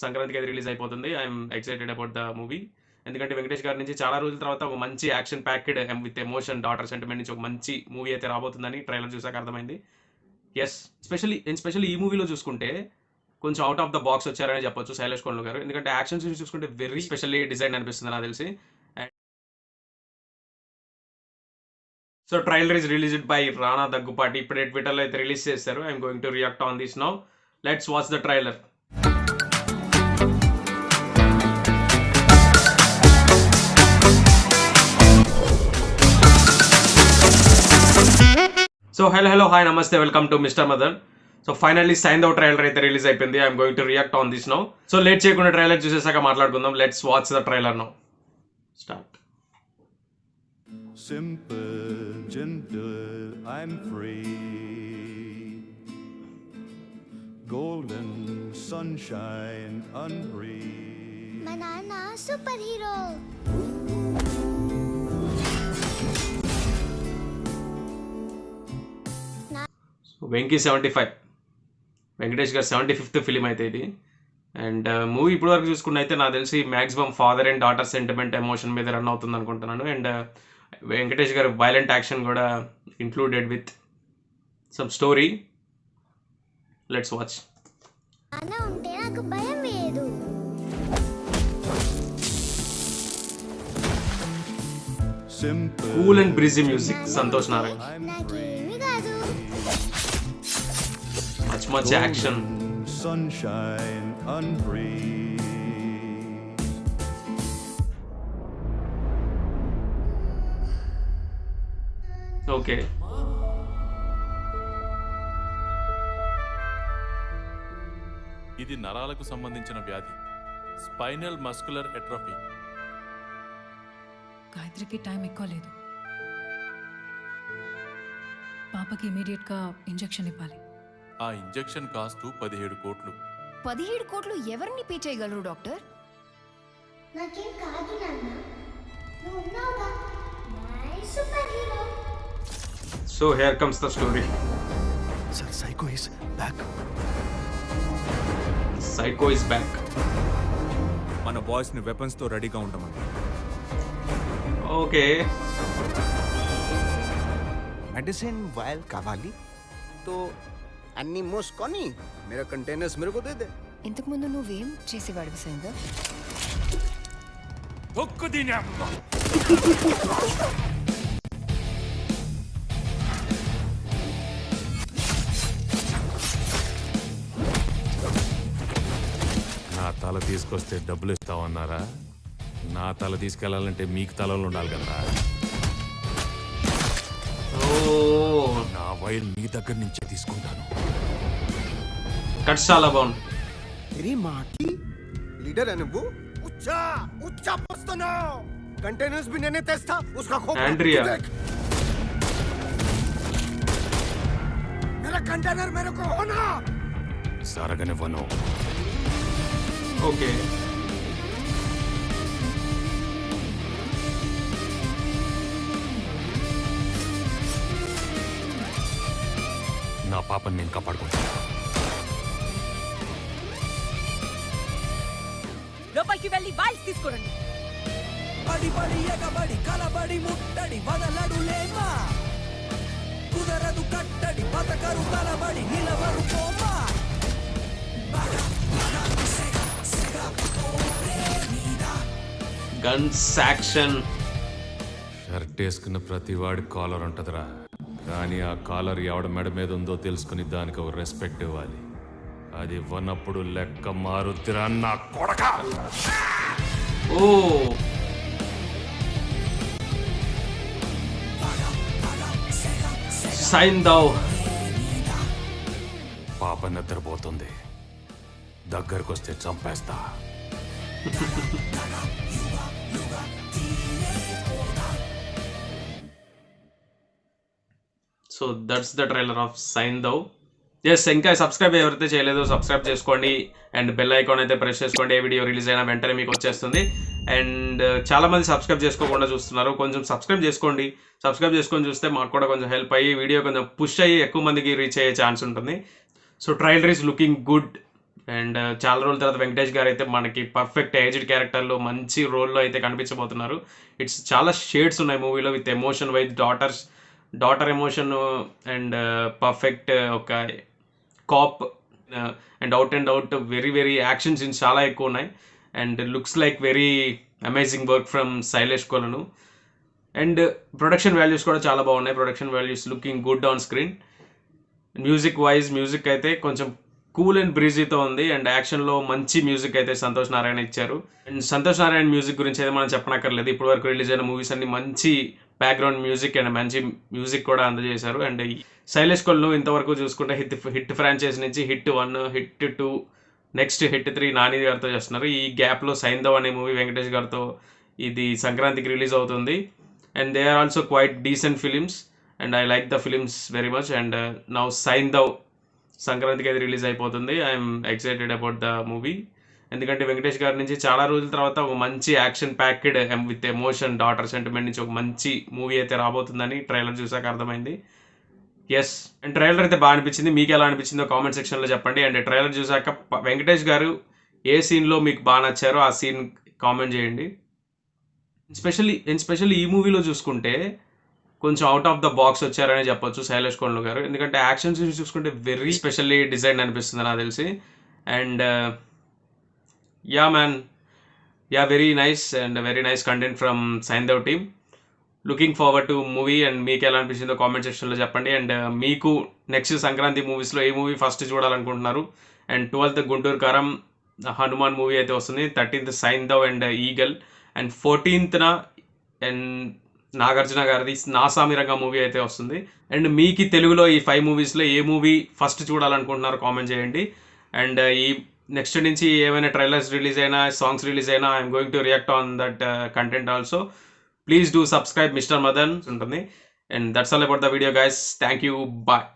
సంక్రాంతికి అది రిలీజ్ అయిపోతుంది. I'm excited about the movie. ఎందుకంటే వెంకటేష్ గారి నుంచి చాలా రోజుల తర్వాత ఒక మంచి action packed with emotion daughter sentiment నుంచి ఒక మంచి మూవీ అయితే రాబోతుందని ట్రైలర్ చూసాక అర్థమైంది. ఎస్, స్పెషల్లీ ఈ మూవీలో చూసుకుంటే కొంచెం అవుట్ ఆఫ్ ద బాక్స్ వచ్చారని చెప్పొచ్చు శైలేష్ కోండ్లు గారు. ఎందుకంటే యాక్షన్ సీన్స్ చూసుకుంటే వెరీ స్పెషల్లీ డిజైన్ అనిపిస్తుంది నాకు తెలిసి. So trailer is released by Rana Daggubati. ఇప్పుడే ట్విట్టర్లో అయితే రిలీజ్ చేశారు. I'm going to react on this now. Let's watch the trailer. So hello hi namaste, welcome to mister Madan. So finally Saindhav trailer అయితే release అయిపోయింది. I'm going to react on this now. So late చేయకుండా trailer చూసేసాక మాట్లాడుకుందాం. Let's watch the trailer now. Start. Simple, gentle, I'm free. Golden sunshine, unreal. మా నాన్న super hero. Venky 75, Venkatesh గారు 75th film అయితే ఇది. అండ్ మూవీ ఇప్పటివరకు చూసుకుంటే అయితే నాకు తెలిసి maximum father and daughter sentiment emotion మీద రన్ అవుతుంది అనుకుంటున్నాను. అండ్ వెంకటేష్ గారు వైలెంట్ యాక్షన్ కూడా included with some story. Let's watch. నాన్న ఉంటే నాకు భయం వేయదు. Simple, cool and breezy music Santhosh Narayan. నాకేమీ కాదు. Much action. sunshine, unreal. Okay, ఇది నరాలకు సంబంధించిన వ్యాధి, స్పైనల్ మస్కులర్ ఎట్రోఫీ. గాయత్రికి టైం ఎక్కువ లేదు. పాపకి ఇమీడియట్గా ఇంజెక్షన్ ఇవ్వాలి. ఆ ఇంజెక్షన్ కాస్ట్ 17 కోట్లు. 17 కోట్లు ఎవరిని పే చేయగలరు డాక్టర్? నాకేం కాదు నాన్న, నువ్వు ఉన్నావుగా, my super hero. So here comes the story. Sir, Psycho is back. Psycho is back. మన బాయ్స్ ని వెపన్స్ తో రెడీగా ఉండమని. ఓకే, मेडिसिन वायल कावाली तो అన్ని మోసుకొని मेरा कंटेनर्स मेरे को दे दे. ఇంతకు ముందు నువ్వేం చేసేవాడివి సైందవ్? నా తల తీసుకొస్తే డబ్బులు ఇస్తావన్నారా? నా తల తీసుకెళ్లాలంటే మీకు తలలో ఉండాలి కదా. నా వైల్ మీ దగ్గర నుంచే తీసుకుంటాను. కట్స్ చాలా బాగుంది. तेरी माँ की लीडर है నువ్వు. उच्चा उच्चा पोस्टनो कंटेनर्स भी मैंने तेस्ता उसका खोपड़ा. एंड्रिया. मेरा कंटेनर मेरे को होना. సరగనివ్వను. ఓకే, నా పాపని నేను కాపాడుకుంటాను. లోపలికి వెళ్ళి వాయిస్ తీసుకురండి. బడి బడి ఎగబడి కలబడి ముట్టడి వదలడులేమా, కుదరదు కట్టడి బతకరు కలబడి నిలవరు కోమా. Guns action. షర్ట్ వేసుకున్న ప్రతి వాడి కాలర్ ఉంటుందిరా, కానీ ఆ కాలర్ ఎవడ మెడ మీద ఉందో తెలుసుకుని దానికి ఒక రెస్పెక్ట్ ఇవ్వాలి. అది ఇవ్వనప్పుడు లెక్క మారుద్దిరా నా కొడక. ఓ, సైంధవ్. పాప నిద్రపోతుంది, దగ్గరకు వస్తే చంపేస్తా. So that's the trailer of Saindhav. Yes, ఇంకా సబ్స్క్రైబ్ ఎవరైతే చేయలేదో సబ్స్క్రైబ్ చేసుకోండి అండ్ బెల్ ఐకాన్ అయితే ప్రెస్ చేసుకోండి. ఏ వీడియో రిలీజ్ అయినా వెంటనే మీకు వచ్చేస్తుంది. అండ్ చాలామంది సబ్స్క్రైబ్ చేసుకోకుండా చూస్తున్నారు, కొంచెం సబ్స్క్రైబ్ చేసుకోండి. సబ్స్క్రైబ్ చేసుకొని చూస్తే మాకు కూడా కొంచెం హెల్ప్ అయ్యి వీడియో కొంచెం పుష్ అయ్యి ఎక్కువ మందికి రీచ్ అయ్యే ఛాన్స్ ఉంటుంది. So trailer is looking good, and చాలా రోజుల తర్వాత వెంకటేష్ గారు అయితే మనకి పర్ఫెక్ట్ ఏజ్డ్ క్యారెక్టర్లో మంచి రోల్లో అయితే కనిపించబోతున్నారు. ఇట్స్ చాలా షేడ్స్ ఉన్నాయి మూవీలో with emotion wise daughter emotion and perfect ఒక cop and out very very action scenes చాలా ఎక్కువ ఉన్నాయి. And looks like very amazing work from Shailesh Kolanu. And production values కూడా చాలా బాగున్నాయి. Production values looking good on screen. Music అయితే కొంచెం cool and బ్రీజీతో ఉంది. అండ్ యాక్షన్లో మంచి మ్యూజిక్ అయితే సంతోష్ నారాయణ ఇచ్చారు. అండ్ సంతోష్ నారాయణ మ్యూజిక్ గురించి అయితే మనం చెప్పనక్కర్లేదు. ఇప్పటి వరకు రిలీజ్ అయిన మూవీస్ అన్ని మంచి బ్యాక్గ్రౌండ్ మ్యూజిక్ అండ్ మంచి మ్యూజిక్ కూడా అందజేశారు. అండ్ శైలేష్ కొలను ఇంతవరకు చూసుకుంటే హిట్ ఫ్రాంచైజ్ నుంచి hit 1, hit 2, next hit 3 Nani గారితో చేస్తున్నారు. ఈ గ్యాప్లో సైంధవ్ అనే మూవీ వెంకటేష్ గారితో ఇది సంక్రాంతికి రిలీజ్ అవుతుంది. And they are also quite decent films and I like the films very much. And now Saindhav సంక్రాంతికి అయితే రిలీజ్ అయిపోతుంది. I'm excited about the movie. ఎందుకంటే వెంకటేష్ గారి నుంచి చాలా రోజుల తర్వాత ఒక మంచి action packed with emotion daughter sentiment నుంచి ఒక మంచి మూవీ అయితే రాబోతుందని ట్రైలర్ చూసాక అర్థమైంది. ఎస్, అండ్ ట్రైలర్ అయితే బాగా అనిపించింది. మీకు ఎలా అనిపించిందో కామెంట్ సెక్షన్లో చెప్పండి. అండ్ ట్రైలర్ చూసాక వెంకటేష్ గారు ఏ సీన్లో మీకు బాగా నచ్చారో ఆ సీన్ కామెంట్ చేయండి. ఎస్పెషల్లీ ఈ మూవీలో చూసుకుంటే కొంచెం అవుట్ ఆఫ్ ద బాక్స్ వచ్చారని చెప్పొచ్చు శైలేష్ కొలను గారు. ఎందుకంటే యాక్షన్ సీన్స్ చూసుకుంటే వెరీ స్పెషల్లీ డిజైన్ అనిపిస్తుంది నాకు తెలిసి. And very nice and very nice content from Saindhav team. Looking forward to movie. And మీకు ఎలా అనిపించిందో కామెంట్ సెక్షన్లో చెప్పండి. అండ్ మీకు నెక్స్ట్ సంక్రాంతి మూవీస్లో ఏ మూవీ ఫస్ట్ చూడాలనుకుంటున్నారు? అండ్ 12th గుంటూరు కారం హనుమాన్ మూవీ అయితే వస్తుంది. 13th Saindhav and eagle. And 14th and Nagarjuna గారిది నాసామి రంగ మూవీ అయితే వస్తుంది. అండ్ మీకు తెలుగులో ఈ 5 మూవీస్లో ఏ మూవీ ఫస్ట్ చూడాలనుకుంటున్నారో కామెంట్ చేయండి. అండ్ ఈ నెక్స్ట్ నుంచి ఏమైనా ట్రైలర్స్ రిలీజ్ అయినా సాంగ్స్ రిలీజ్ అయినా I'm going to react on that content also. Please do subscribe mister Madan ఉంటుంది. And that's all about the video guys. Thank you. Bye.